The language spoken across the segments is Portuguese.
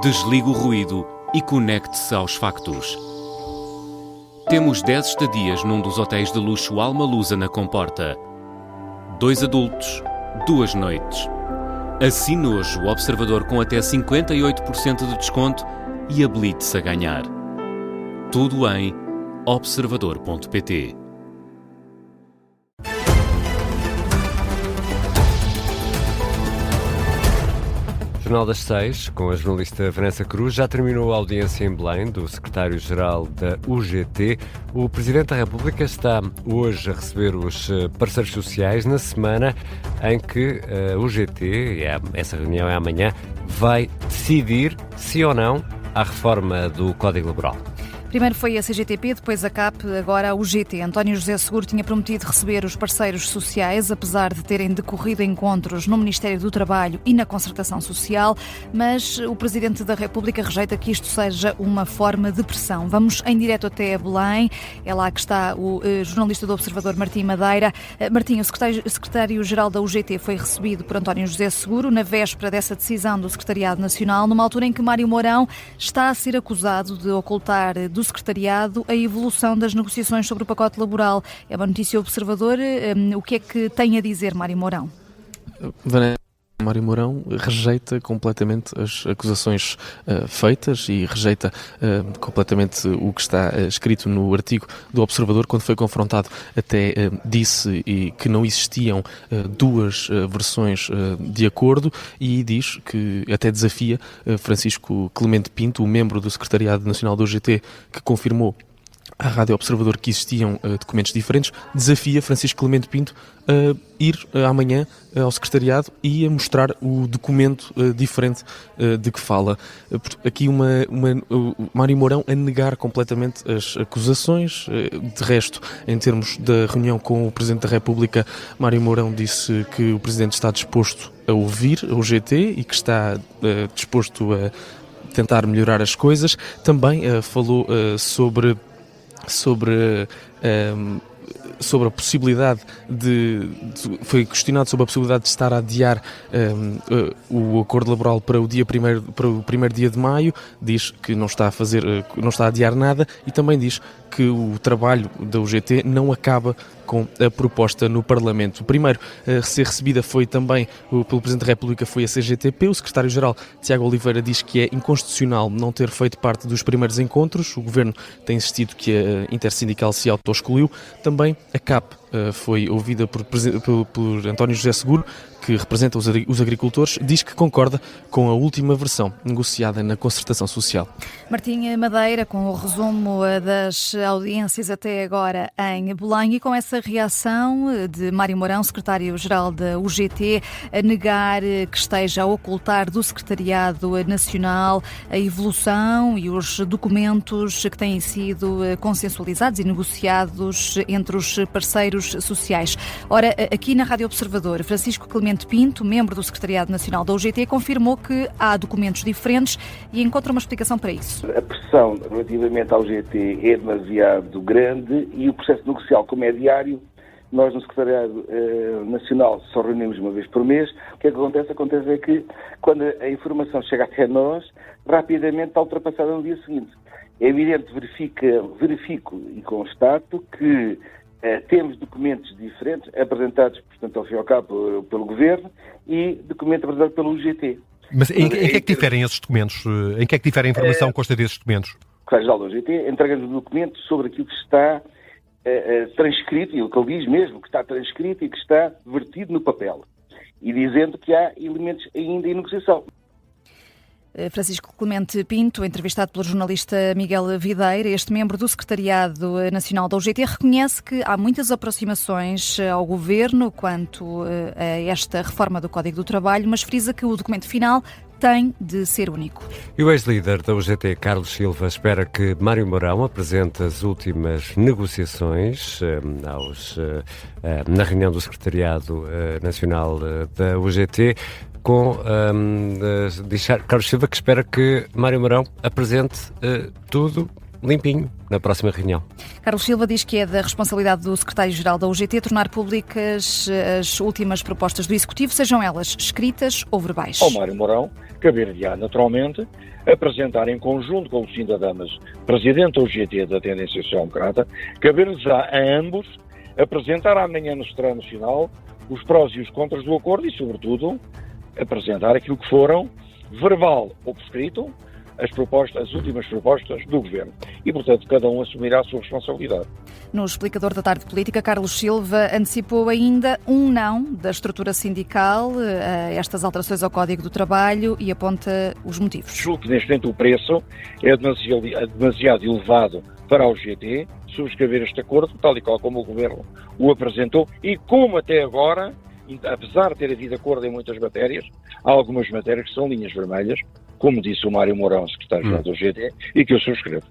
Desligue o ruído e conecte-se aos factos. Temos 10 estadias num dos hotéis de luxo Alma Lusa na Comporta. 2 adultos, 2 noites. Assine hoje o Observador com até 58% de desconto e habilite-se a ganhar. Tudo em observador.pt. Jornal das 6, com a jornalista Vanessa Cruz, já terminou a audiência em Belém do secretário-geral da UGT. O Presidente da República está hoje a receber os parceiros sociais na semana em que a UGT, essa reunião é amanhã, vai decidir se ou não há reforma do Código Laboral. Primeiro foi a CGTP, depois a CAP, agora a UGT. António José Seguro tinha prometido receber os parceiros sociais, apesar de terem decorrido encontros no Ministério do Trabalho e na Concertação Social, mas o Presidente da República rejeita que isto seja uma forma de pressão. Vamos em direto até Belém. É lá que está o jornalista do Observador, Martim Madeira. Martim, o secretário-geral da UGT foi recebido por António José Seguro na véspera dessa decisão do Secretariado Nacional, numa altura em que Mário Mourão está a ser acusado de ocultar do secretariado a evolução das negociações sobre o pacote laboral. É uma notícia Observador. O que é que tem a dizer Mário Mourão? Mário Mourão rejeita completamente as acusações feitas e rejeita completamente o que está escrito no artigo do Observador. Quando foi confrontado, até disse que não existiam duas versões de acordo, e diz que até desafia Francisco Clemente Pinto, o membro do Secretariado Nacional da UGT, que confirmou à Rádio Observador que existiam documentos diferentes, desafia Francisco Clemente Pinto a ir amanhã ao secretariado e a mostrar o documento diferente de que fala. Aqui o Mário Mourão a negar completamente as acusações. De resto, em termos da reunião com o Presidente da República, Mário Mourão disse que o Presidente está disposto a ouvir a UGT e que está disposto a tentar melhorar as coisas. Também falou sobre a possibilidade foi questionado sobre a possibilidade de estar a adiar o acordo laboral para o primeiro dia de maio. Diz que não está a adiar nada, e também diz que o trabalho da UGT não acaba com a proposta no Parlamento. O primeiro a ser recebida foi também pelo Presidente da República, foi a CGTP. O Secretário-Geral, Tiago Oliveira, diz que é inconstitucional não ter feito parte dos primeiros encontros. O Governo tem insistido que a Intersindical se auto-excluiu. Também a CAP foi ouvida por António José Seguro, que representa os agricultores, diz que concorda com a última versão negociada na Concertação Social. Martim Madeira, com o resumo das audiências até agora em Belém, e com essa reação de Mário Mourão, secretário-geral da UGT, a negar que esteja a ocultar do Secretariado Nacional a evolução e os documentos que têm sido consensualizados e negociados entre os parceiros sociais. Ora, aqui na Rádio Observador, Francisco Clemente Pinto, membro do Secretariado Nacional da UGT, confirmou que há documentos diferentes e encontra uma explicação para isso. A pressão relativamente ao UGT é demasiado grande e o processo negocial, como é diário, nós no Secretariado Nacional só reunimos uma vez por mês. O que é que acontece? Acontece é que quando a informação chega até nós, rapidamente está ultrapassada no dia seguinte. É evidente, verifico e constato que temos documentos diferentes, apresentados, portanto, ao fim e ao cabo, pelo Governo, e documentos apresentados pelo UGT. Mas em que é que diferem esses documentos? Em que é que difere a informação que consta desses documentos? O Secretário-Geral do UGT entrega-nos um documento sobre aquilo que está transcrito, e o que ele diz mesmo, que está transcrito e que está vertido no papel, e dizendo que há elementos ainda em negociação. Francisco Clemente Pinto, entrevistado pelo jornalista Miguel Videira, este membro do Secretariado Nacional da UGT, reconhece que há muitas aproximações ao Governo quanto a esta reforma do Código do Trabalho, mas frisa que o documento final tem de ser único. E o ex-líder da UGT, Carlos Silva, espera que Mário Mourão apresente as últimas negociações na reunião do Secretariado Nacional da UGT, diz Carlos Silva que espera que Mário Mourão apresente tudo limpinho na próxima reunião. Carlos Silva diz que é da responsabilidade do secretário-geral da UGT tornar públicas as últimas propostas do Executivo, sejam elas escritas ou verbais. Ao Mário Mourão caber-lhe-á, naturalmente, apresentar em conjunto com o Lucinda Damas, Presidente da UGT da Tendência Social-Democrata, caber-lhes-á a ambos apresentar amanhã no Secretariado Nacional os prós e os contras do acordo e, sobretudo, apresentar aquilo que foram, verbal ou por escrito, as últimas propostas do Governo. E, portanto, cada um assumirá a sua responsabilidade. No explicador da Tarde Política, Carlos Silva antecipou ainda um não da estrutura sindical a estas alterações ao Código do Trabalho e aponta os motivos. Julgo que, neste momento, o preço é demasiado elevado para a UGT subscrever este acordo, tal e qual como o Governo o apresentou e como até agora, apesar de ter havido acordo em muitas matérias, há algumas matérias que são linhas vermelhas, como disse o Mário Mourão, secretário-geral da UGT, e que eu subscrevo.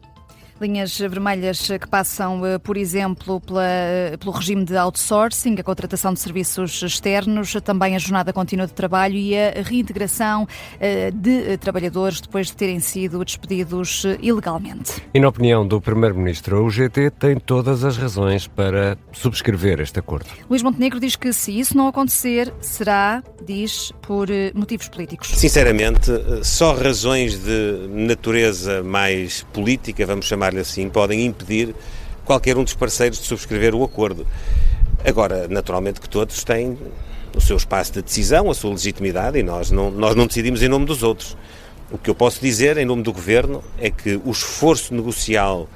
Linhas vermelhas que passam, por exemplo, pelo regime de outsourcing, a contratação de serviços externos, também a jornada contínua de trabalho e a reintegração de trabalhadores depois de terem sido despedidos ilegalmente. E na opinião do Primeiro-Ministro, a UGT tem todas as razões para subscrever este acordo. Luís Montenegro diz que se isso não acontecer, será, diz, por motivos políticos. Sinceramente, só razões de natureza mais política, vamos chamar assim, podem impedir qualquer um dos parceiros de subscrever o acordo. Agora, naturalmente que todos têm o seu espaço de decisão, a sua legitimidade, e nós não decidimos em nome dos outros. O que eu posso dizer em nome do Governo é que o esforço negocial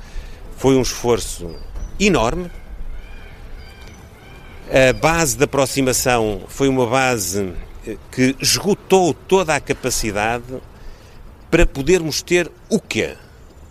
foi um esforço enorme. A base de aproximação foi uma base que esgotou toda a capacidade para podermos ter o quê?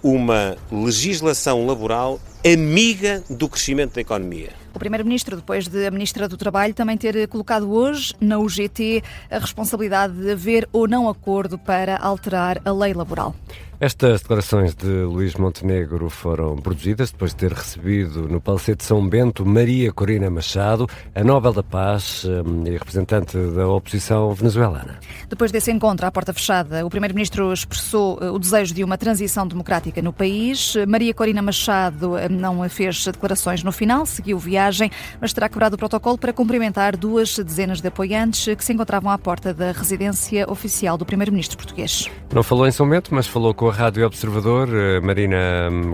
Uma legislação laboral amiga do crescimento da economia. O Primeiro-Ministro, depois de a Ministra do Trabalho também ter colocado hoje na UGT a responsabilidade de haver ou não acordo para alterar a lei laboral. Estas declarações de Luís Montenegro foram produzidas depois de ter recebido no Palacete de São Bento Maria Corina Machado, a Nobel da Paz e representante da oposição venezuelana. Depois desse encontro à porta fechada, o Primeiro-Ministro expressou o desejo de uma transição democrática no país. Maria Corina Machado não fez declarações no final, seguiu viagem, mas terá quebrado o protocolo para cumprimentar 2 dezenas de apoiantes que se encontravam à porta da residência oficial do Primeiro-Ministro português. Não falou em São Bento, mas falou com a Rádio Observador. Maria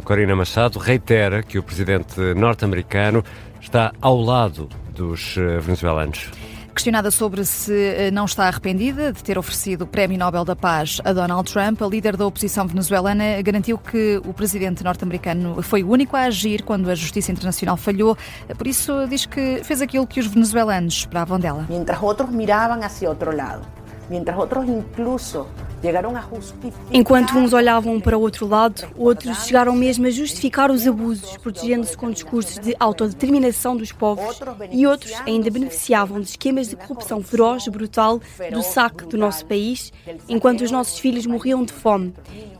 Corina Machado reitera que o presidente norte-americano está ao lado dos venezuelanos. Questionada sobre se não está arrependida de ter oferecido o Prémio Nobel da Paz a Donald Trump, a líder da oposição venezuelana garantiu que o presidente norte-americano foi o único a agir quando a Justiça Internacional falhou. Por isso, diz que fez aquilo que os venezuelanos esperavam dela. Mientras outros miravam hacia outro lado, mientras outros incluso chegaram a justificar... Enquanto uns olhavam para o outro lado, outros chegaram mesmo a justificar os abusos, protegendo-se com discursos de autodeterminação dos povos, e outros ainda beneficiavam de esquemas de corrupção feroz e brutal do saque do nosso país, enquanto os nossos filhos morriam de fome.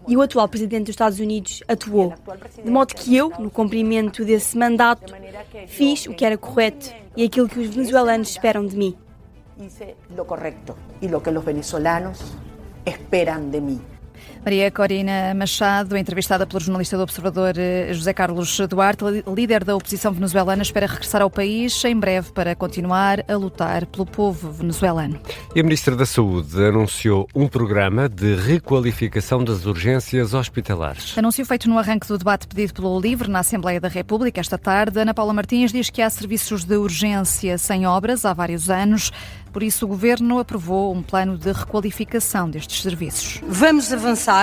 E o atual presidente dos Estados Unidos atuou. De modo que eu, no cumprimento desse mandato, fiz o que era correto e aquilo que os venezuelanos esperam de mim. Hice lo correcto y lo que los venezolanos esperan de mí. Maria Corina Machado, entrevistada pelo jornalista do Observador José Carlos Duarte, líder da oposição venezuelana, espera regressar ao país em breve para continuar a lutar pelo povo venezuelano. E a Ministra da Saúde anunciou um programa de requalificação das urgências hospitalares. Anúncio feito no arranque do debate pedido pelo LIVRE na Assembleia da República esta tarde. Ana Paula Martins diz que há serviços de urgência sem obras há vários anos. Por isso, o Governo aprovou um plano de requalificação destes serviços. Vamos avançar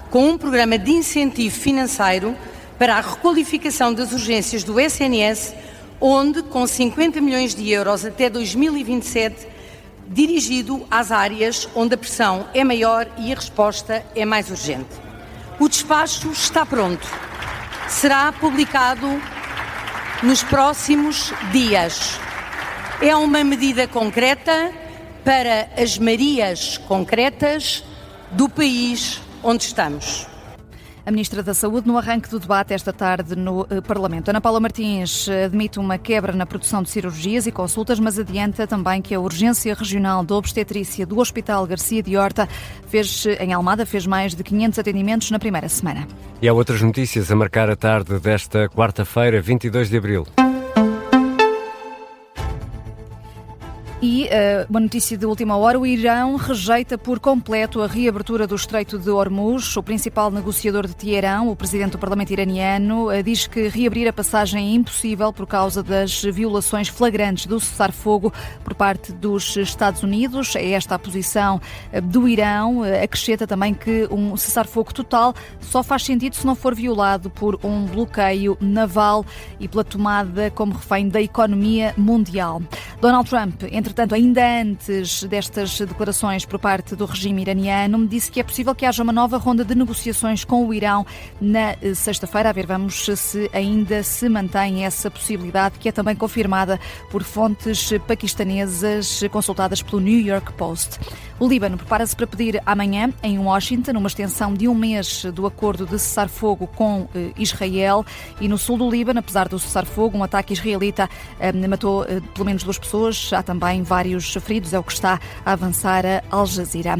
com um programa de incentivo financeiro para a requalificação das urgências do SNS, onde, com 50 milhões de euros até 2027, dirigido às áreas onde a pressão é maior e a resposta é mais urgente. O despacho está pronto. Será publicado nos próximos dias. É uma medida concreta para as Marias concretas do país onde estamos. A Ministra da Saúde no arranque do debate esta tarde no Parlamento. Ana Paula Martins admite uma quebra na produção de cirurgias e consultas, mas adianta também que a Urgência Regional de Obstetrícia do Hospital Garcia de Horta em Almada fez mais de 500 atendimentos na primeira semana. E há outras notícias a marcar a tarde desta quarta-feira, 22 de abril. E uma notícia de última hora, o Irão rejeita por completo a reabertura do Estreito de Hormuz. O principal negociador de Teherão, o presidente do Parlamento iraniano, diz que reabrir a passagem é impossível por causa das violações flagrantes do cessar-fogo por parte dos Estados Unidos. É esta a posição do Irão. Acrescenta também que um cessar-fogo total só faz sentido se não for violado por um bloqueio naval e pela tomada como refém da economia mundial. Donald Trump, entretanto, ainda antes destas declarações por parte do regime iraniano, disse que é possível que haja uma nova ronda de negociações com o Irão na sexta-feira. A ver, vamos se ainda se mantém essa possibilidade, que é também confirmada por fontes paquistanesas consultadas pelo New York Post. O Líbano prepara-se para pedir amanhã, em Washington, uma extensão de 1 mês do acordo de cessar-fogo com Israel. E no sul do Líbano, apesar do cessar-fogo, um ataque israelita matou pelo menos 2 pessoas. Há também vários feridos, é o que está a avançar a Al Jazeera.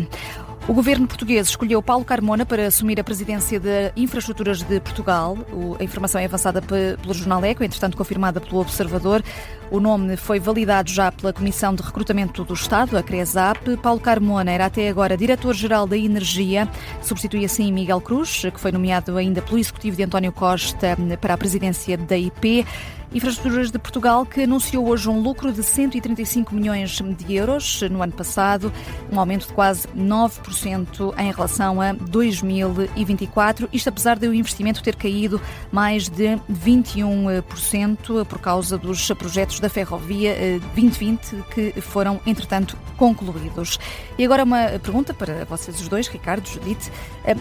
O governo português escolheu Paulo Carmona para assumir a presidência de Infraestruturas de Portugal. A informação é avançada pelo Jornal Eco, entretanto confirmada pelo Observador. O nome foi validado já pela Comissão de Recrutamento do Estado, a CRESAP. Paulo Carmona era até agora diretor-geral da Energia, substitui assim Miguel Cruz, que foi nomeado ainda pelo Executivo de António Costa para a presidência da IP. Infraestruturas de Portugal, que anunciou hoje um lucro de 135 milhões de euros no ano passado, um aumento de quase 9% em relação a 2024. Isto apesar de o investimento ter caído mais de 21% por causa dos projetos da Ferrovia 2020 que foram, entretanto, concluídos. E agora uma pergunta para vocês os dois, Ricardo, Judite.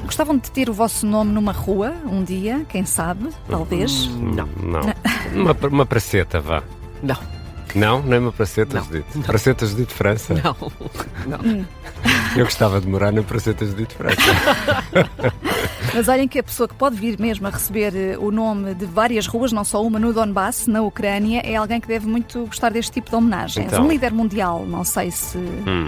Gostavam de ter o vosso nome numa rua um dia, quem sabe, talvez? Não. Uma praceta, vá. Não. Não é uma praceta, Judite? Praceta Judite França? Não. Eu gostava de morar na praceta Judite França. Mas olhem que a pessoa que pode vir mesmo a receber o nome de várias ruas, não só uma no Donbass, na Ucrânia, é alguém que deve muito gostar deste tipo de homenagens. Então. Um líder mundial, não sei se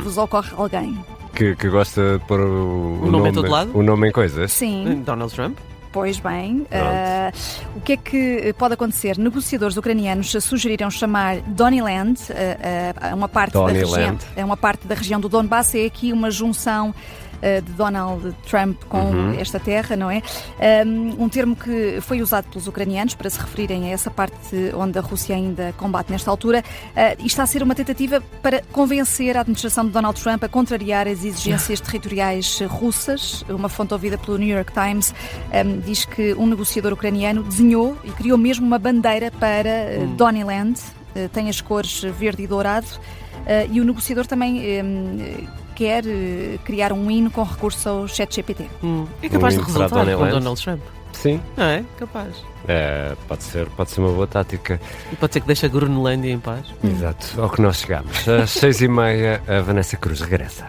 vos ocorre alguém. Que gosta de pôr o nome em todo lado? O nome em coisas? Sim. Donald Trump? Pois bem, o que é que pode acontecer? Negociadores ucranianos sugeriram chamar Donnyland, uma parte da região do Donbass, é aqui uma junção de Donald Trump com esta terra, não é? Um termo que foi usado pelos ucranianos para se referirem a essa parte onde a Rússia ainda combate nesta altura, e está a ser uma tentativa para convencer a administração de Donald Trump a contrariar as exigências territoriais russas. Uma fonte ouvida pelo New York Times diz que um negociador ucraniano desenhou e criou mesmo uma bandeira para Donnyland, tem as cores verde e dourado, e o negociador também quer criar um hino com recurso ao ChatGPT. É capaz de resultar com Donald Trump. Sim. Não é? Capaz. Pode ser uma boa tática. E pode ser que deixe a Groenlândia em paz. Exato, ao que nós chegamos. Às 6h30, a Vanessa Cruz regressa.